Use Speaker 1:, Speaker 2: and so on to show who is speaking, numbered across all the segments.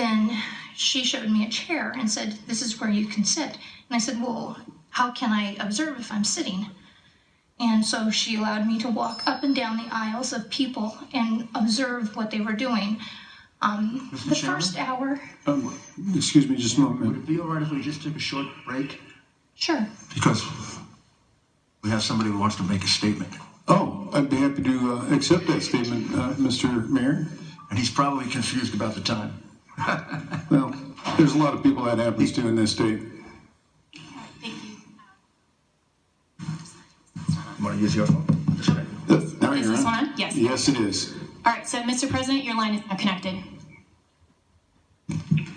Speaker 1: then she showed me a chair and said, "This is where you can sit." And I said, "Well, how can I observe if I'm sitting?" And so she allowed me to walk up and down the aisles of people and observe what they were doing. The first hour.
Speaker 2: Excuse me just a moment.
Speaker 3: Would it be all right if we just took a short break?
Speaker 1: Sure.
Speaker 3: Because we have somebody who wants to make a statement.
Speaker 2: Oh, I'd be happy to accept that statement, Mr. Mayor.
Speaker 3: And he's probably confused about the time.
Speaker 2: Well, there's a lot of people that happens to in this state.
Speaker 1: Thank you.
Speaker 3: You want to use your phone?
Speaker 2: Now
Speaker 4: Is
Speaker 2: you're
Speaker 4: this
Speaker 2: on.
Speaker 4: one on? Yes.
Speaker 2: Yes, it is.
Speaker 4: All right, so Mr. President, your line is now connected.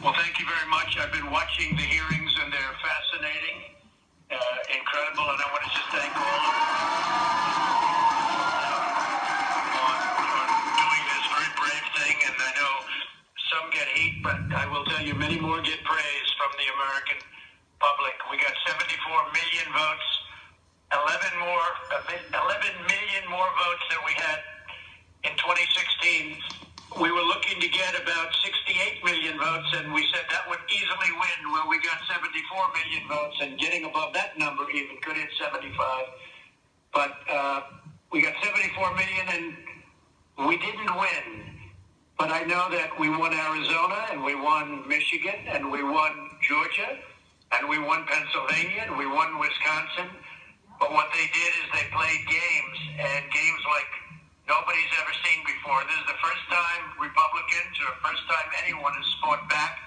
Speaker 5: Well, thank you very much. I've been watching the hearings, and they're fascinating, incredible, and I want to just thank all of you on doing this very brave thing. And I know some get heat, but I will tell you, many more get praise from the American public. We got 74 million votes, 11 million more votes than we had in 2016. We were looking to get about 68 million votes, and we said that would easily win. Well, we got 74 million votes, and getting above that number even could hit 75. But we got 74 million, and we didn't win. But I know that we won Arizona, and we won Michigan, and we won Georgia, and we won Pennsylvania, and we won Wisconsin. But what they did is they played games, and games like nobody's ever seen before. This is the first time Republicans, or first time anyone has fought back.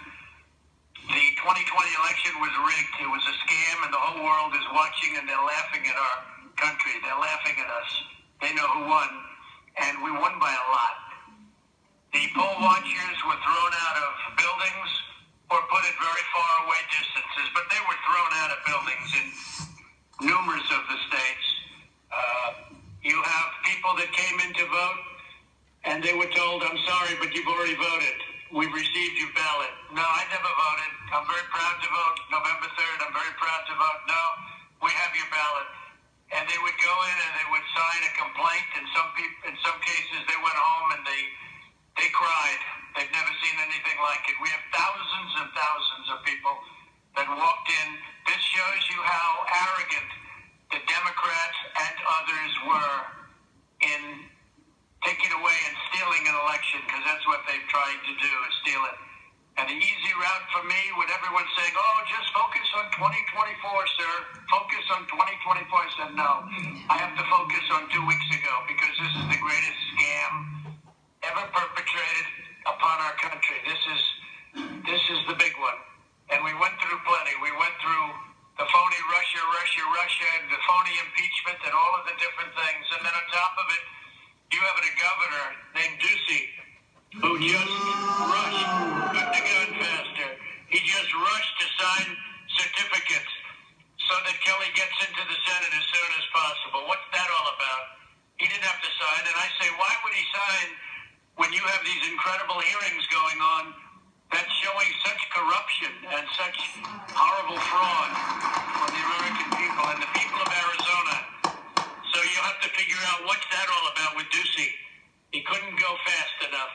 Speaker 5: The 2020 election was rigged. It was a scam, and the whole world is watching, and they're laughing at our country. They're laughing at us. They know who won, and we won by a lot. The poll watchers were thrown out of buildings or put at very far away distances, but they were thrown out of buildings in numerous of the states. You have people that came in to vote, and they were told, "I'm sorry, but you've already voted. We've received your ballot." No, I never voted. I'm very proud to vote. November 3rd, I'm very proud to vote. No, we have your ballot. And they would go in and they would sign a complaint, and in some cases they went home and they cried. They've never seen anything like it. We have thousands and thousands of people that walked in. This shows you how arrogant the Democrats and others were in taking away and stealing an election, because that's what they've tried to do, is steal it. And the easy route for me, with everyone saying, "Oh, just focus on 2024, sir. Focus on 2024. I said, no, I have to focus on 2 weeks ago, because this is the greatest scam ever perpetrated upon our country. This is the big one. And we went through plenty. We went through the phony Russia, and the phony impeachment, and all of the different things. And then on top of it, you have a governor named Ducey who just rushed, couldn't have gone faster. He just rushed to sign certificates so that Kelly gets into the Senate as soon as possible. What's that all about? He didn't have to sign. And I say, why would he sign when you have these incredible hearings going on that's showing such corruption and such horrible fraud from the American people and the people of Arizona? So you have to figure out, what's that all about with Ducey? He couldn't go fast enough.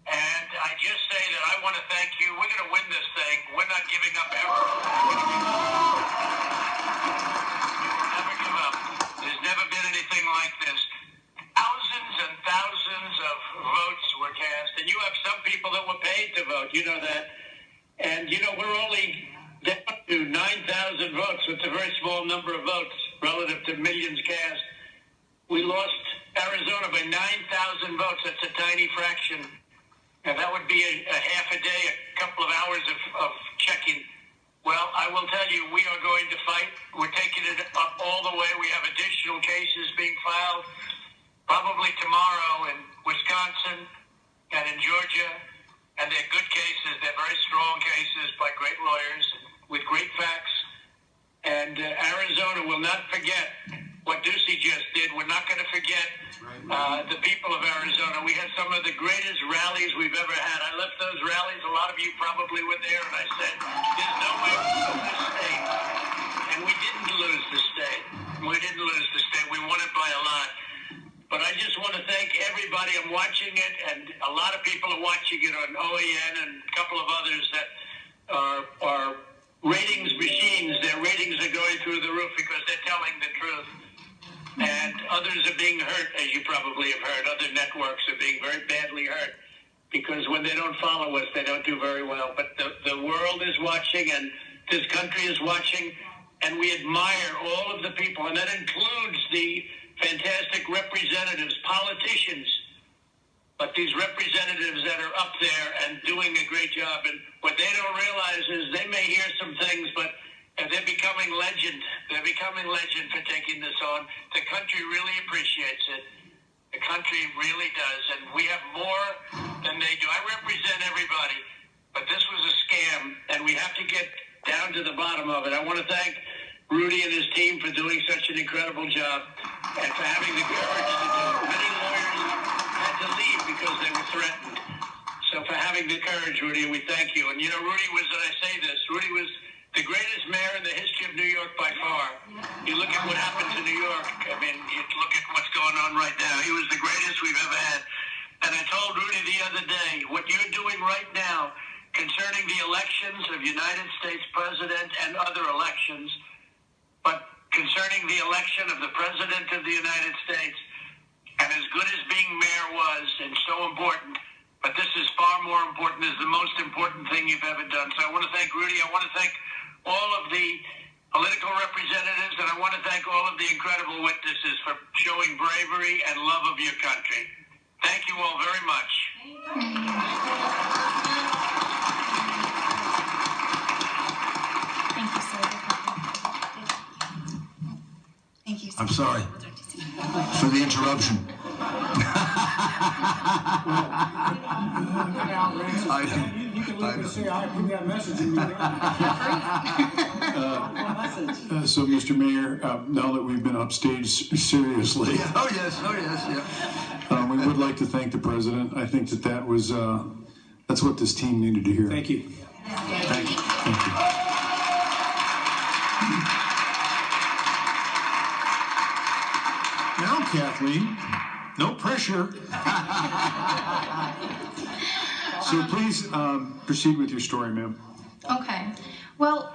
Speaker 5: And I just say that I want to thank you. We're going to win this thing. We're not giving up ever. Never give up. There's never been anything like this. Thousands and thousands of votes were cast, and you have some people that were paid to vote. You know that. And, we're only down to 9,000 votes. It's a very small number of votes relative to millions cast. We lost Arizona by 9,000 votes. That's a tiny fraction. And that would be a half a day, a couple of hours of checking. Well, I will tell you, we are going to fight. We're taking it up all the way. We have additional cases being filed probably tomorrow in Wisconsin and in Georgia. And they're good cases. They're very strong cases by great lawyers with great facts. And Arizona will not forget what Ducey just did. We're not going to forget the people of Arizona. We had some of the greatest rallies we've ever had. I left those rallies. A lot of you probably were there. And I said, there's no way we lose this state. And we didn't lose the state. We didn't lose the state. We won it by a lot. But I just want to thank everybody. I'm watching it, and a lot of people are watching it on OAN and a couple of others that are ratings machines. Their ratings are going through the roof because they're telling the truth. And others are being hurt, as you probably have heard. Other networks are being very badly hurt because when they don't follow us, they don't do very well. But the world is watching, and this country is watching, and we admire all of the people, and that includes the fantastic representatives, politicians, but these representatives that are up there and doing a great job. And what they don't realize is they may hear some things, but they're becoming legend. They're becoming legend for taking this on. The country really appreciates it. The country really does, and we have more than they do. I represent everybody, but this was a scam, and we have to get down to the bottom of it. I want to thank Rudy and his team for doing such an incredible job and for having the courage to do it. Many lawyers had to leave because they were threatened. So for having the courage, Rudy, we thank you. And you know, Rudy was, and I say this, Rudy was the greatest mayor in the history of New York by far. You look at what happened to New York. I mean, you look at what's going on right now. He was the greatest we've ever had. And I told Rudy the other day, what you're doing right now concerning the elections of United States President and other elections, but concerning the election of the President of the United States, and as good as being mayor was and so important, but this is far more important, is the most important thing you've ever done. So I want to thank Rudy. I want to thank all of the political representatives, and I want to thank all of the incredible witnesses for showing bravery and love of your country. Thank you all very much.
Speaker 4: Thank you, sir. Thank you, sir.
Speaker 3: I'm sorry for the interruption.
Speaker 6: You can look and say, I put that message in your
Speaker 2: So, Mr. Mayor, now that we've been upstaged seriously,
Speaker 3: Oh, yes, yeah.
Speaker 2: we would like to thank the president. I think that was, that's what this team needed to hear.
Speaker 6: Thank you.
Speaker 2: Thank you. Thank you.
Speaker 3: Now, Kathleen, no pressure.
Speaker 2: So please proceed with your story, ma'am.
Speaker 1: Okay. Well,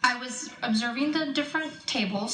Speaker 1: I was observing the different tables